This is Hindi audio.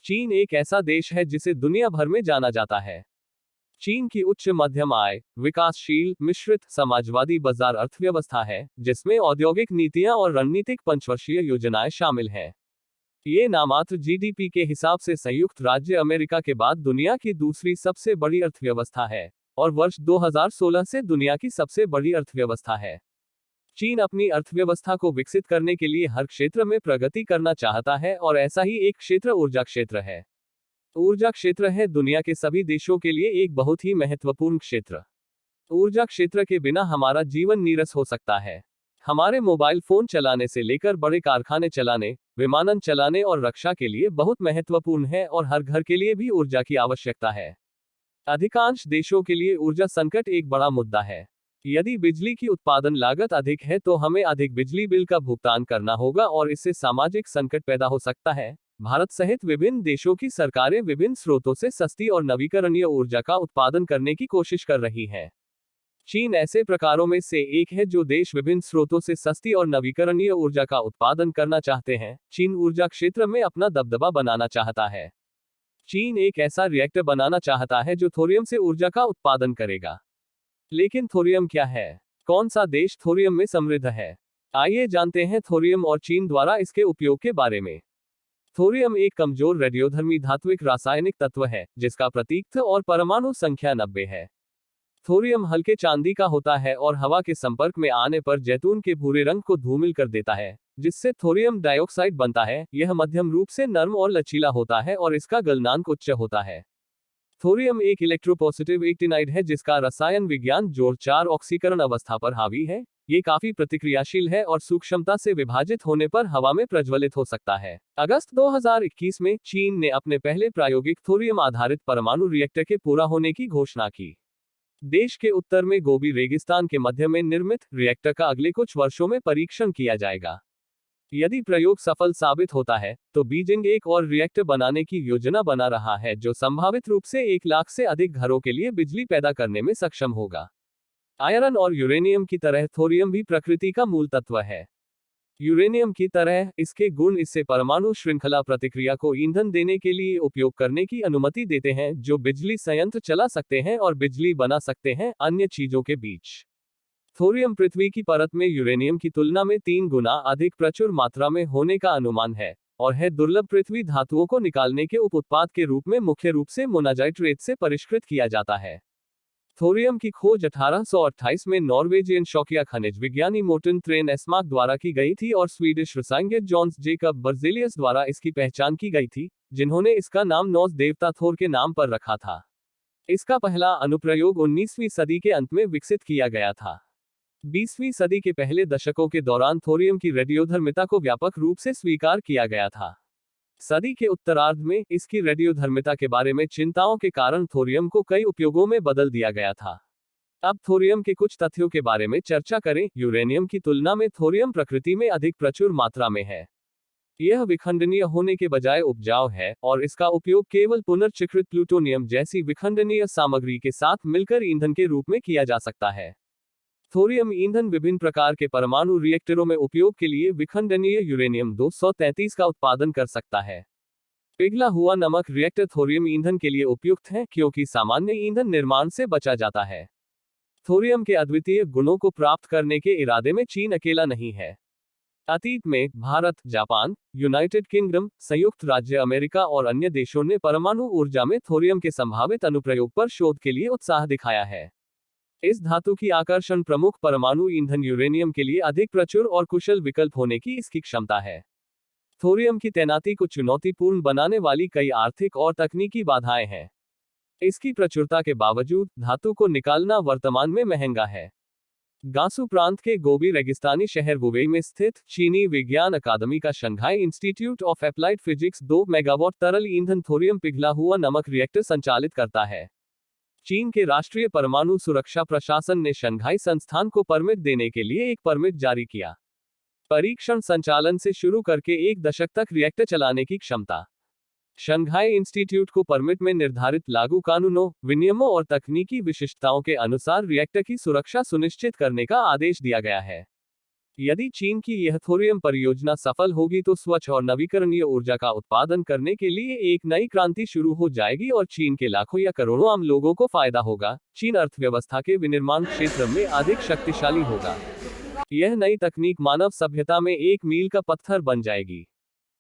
चीन एक ऐसा देश है जिसे दुनिया भर में जाना जाता है। चीन की उच्च मध्यम आय, विकासशील, मिश्रित, समाजवादी बाजार अर्थव्यवस्था है, जिसमें औद्योगिक नीतियां और रणनीतिक पंचवर्षीय योजनाएं शामिल हैं। ये नामात्र जीडीपी के हिसाब से संयुक्त राज्य अमेरिका के बाद दुनिया की दूसरी सबसे बड़ी अर्थव्यवस्था है और वर्ष 2016 से दुनिया की सबसे बड़ी अर्थव्यवस्था है। चीन अपनी अर्थव्यवस्था को विकसित करने के लिए हर क्षेत्र में प्रगति करना चाहता है और ऐसा ही एक क्षेत्र ऊर्जा क्षेत्र है। ऊर्जा क्षेत्र है दुनिया के सभी देशों के लिए एक बहुत ही महत्वपूर्ण क्षेत्र। ऊर्जा क्षेत्र के बिना हमारा जीवन नीरस हो सकता है। हमारे मोबाइल फोन चलाने से लेकर बड़े कारखाने चलाने, विमानन चलाने और रक्षा के लिए बहुत महत्वपूर्ण है और हर घर के लिए भी ऊर्जा की आवश्यकता है। अधिकांश देशों के लिए ऊर्जा संकट एक बड़ा मुद्दा है। यदि बिजली की उत्पादन लागत अधिक है तो हमें अधिक बिजली बिल का भुगतान करना होगा और इससे सामाजिक संकट पैदा हो सकता है। भारत सहित विभिन्न देशों की सरकारें विभिन्न स्रोतों से सस्ती और नवीकरणीय ऊर्जा का उत्पादन करने की कोशिश कर रही हैं। चीन ऐसे प्रकारों में से एक है जो देश विभिन्न स्रोतों से सस्ती और नवीकरणीय ऊर्जा का उत्पादन करना चाहते हैं। चीन ऊर्जा क्षेत्र में अपना दबदबा बनाना चाहता है। चीन एक ऐसा रिएक्टर बनाना चाहता है जो थोरियम से ऊर्जा का उत्पादन करेगा। लेकिन थोरियम क्या है? कौन सा देश थोरियम में समृद्ध है? आइए जानते हैं थोरियम और चीन द्वारा इसके उपयोग के बारे में। थोरियम एक कमजोर रेडियोधर्मी धात्विक रासायनिक तत्व है जिसका प्रतीक थ और परमाणु संख्या 90 है। थोरियम हल्के चांदी का होता है और हवा के संपर्क में आने पर जैतून के भूरे रंग को धूमिल कर देता है, जिससे थोरियम डाइऑक्साइड बनता है। यह मध्यम रूप से नर्म और लचीला होता है और इसका गलनांक उच्च होता है। थोरियम एक इलेक्ट्रोपॉजिटिव एक्टिनाइड है जिसका रसायन विज्ञान जोड़ 4 ऑक्सीकरण अवस्था पर हावी है। ये काफी प्रतिक्रियाशील है और सूक्ष्मता से विभाजित होने पर हवा में प्रज्वलित हो सकता है। अगस्त 2021 में चीन ने अपने पहले प्रायोगिक थोरियम आधारित परमाणु रिएक्टर के पूरा होने की घोषणा की। देश के उत्तर में गोबी रेगिस्तान के मध्य में निर्मित रिएक्टर का अगले कुछ वर्षों में परीक्षण किया जाएगा। यदि प्रयोग सफल साबित होता है तो बीजिंग एक और रिएक्टर बनाने की योजना बना रहा है जो संभावित रूप से 1 लाख से अधिक घरों के लिए बिजली पैदा करने में सक्षम होगा। आयरन और यूरेनियम की तरह थोरियम भी प्रकृति का मूल तत्व है। यूरेनियम की तरह इसके गुण इससे परमाणु श्रृंखला प्रतिक्रिया को ईंधन देने के लिए उपयोग करने की अनुमति देते हैं, जो बिजली संयंत्र चला सकते हैं और बिजली बना सकते हैं अन्य चीजों के बीच। थोरियम पृथ्वी की परत में यूरेनियम की तुलना में 3 गुना अधिक प्रचुर मात्रा में होने का अनुमान है और है दुर्लभ पृथ्वी धातुओं को निकालने के उप उत्पाद के रूप में मुख्य रूप से मोनाजाइट रेत से परिष्कृत किया जाता है। थोरियम की खोज 1828 में नॉर्वेजियन शौकिया खनिज विज्ञानी मोर्टन ट्रेन एस्मार्क द्वारा की गई थी और स्वीडिश रसायनज्ञ जॉन्स जेकब बर्जेलियस द्वारा इसकी पहचान की गई थी, जिन्होंने इसका नाम नॉर्स देवता थोर के नाम पर रखा था। इसका पहला अनुप्रयोग 19वीं सदी के अंत में विकसित किया गया था। 20वीं सदी के पहले दशकों के दौरान थोरियम की रेडियोधर्मिता को व्यापक रूप से स्वीकार किया गया था। सदी के उत्तरार्ध में इसकी रेडियोधर्मिता के बारे में चिंताओं के कारण थोरियम को कई उपयोगों में बदल दिया गया था। अब थोरियम के कुछ तथ्यों के बारे में चर्चा करें। यूरेनियम की तुलना में थोरियम प्रकृति में अधिक प्रचुर मात्रा में है। यह विखंडनीय होने के बजाय उपजाऊ है और इसका उपयोग केवल पुनर्चक्रित प्लूटोनियम जैसी विखंडनीय सामग्री के साथ मिलकर ईंधन के रूप में किया जा सकता है। थोरियम ईंधन विभिन्न प्रकार के परमाणु रिएक्टरों में उपयोग के लिए विखंडनीय यूरेनियम 233 का उत्पादन कर सकता है। पिघला हुआ नमक रिएक्टर थोरियम ईंधन के लिए उपयुक्त है क्योंकि सामान्य ईंधन निर्माण से बचा जाता है। थोरियम के अद्वितीय गुणों को प्राप्त करने के इरादे में चीन अकेला नहीं है। अतीत में भारत, जापान, यूनाइटेड किंगडम, संयुक्त राज्य अमेरिका और अन्य देशों ने परमाणु ऊर्जा में थोरियम के संभावित अनुप्रयोग पर शोध के लिए उत्साह दिखाया है। इस धातु की आकर्षण प्रमुख परमाणु ईंधन यूरेनियम के लिए अधिक प्रचुर और कुशल विकल्प होने की इसकी क्षमता है। थोरियम की तैनाती को चुनौतीपूर्ण बनाने वाली कई आर्थिक और तकनीकी बाधाएं हैं। इसकी प्रचुरता के बावजूद धातु को निकालना वर्तमान में महंगा है। गांसू प्रांत के गोबी रेगिस्तानी शहर वुवेई में स्थित चीनी विज्ञान अकादमी का Shanghai institute of applied physics 2 megawatt तरल ईंधन थोरियम पिघला हुआ नमक रिएक्टर संचालित करता है। चीन के राष्ट्रीय परमाणु सुरक्षा प्रशासन ने शंघाई संस्थान को परमिट देने के लिए एक परमिट जारी किया। परीक्षण संचालन से शुरू करके 1 दशक तक रिएक्टर चलाने की क्षमता। शंघाई इंस्टीट्यूट को परमिट में निर्धारित लागू कानूनों, विनियमों और तकनीकी विशिष्टताओं के अनुसार रिएक्टर की सुरक्षा सुनिश्चित करने का आदेश दिया गया है। यदि चीन की यह थोरियम परियोजना सफल होगी तो स्वच्छ और नवीकरणीय ऊर्जा का उत्पादन करने के लिए एक नई क्रांति शुरू हो जाएगी और चीन के लाखों या करोड़ों आम लोगों को फायदा होगा। चीन अर्थव्यवस्था के विनिर्माण क्षेत्र में अधिक शक्तिशाली होगा। यह नई तकनीक मानव सभ्यता में एक मील का पत्थर बन जाएगी।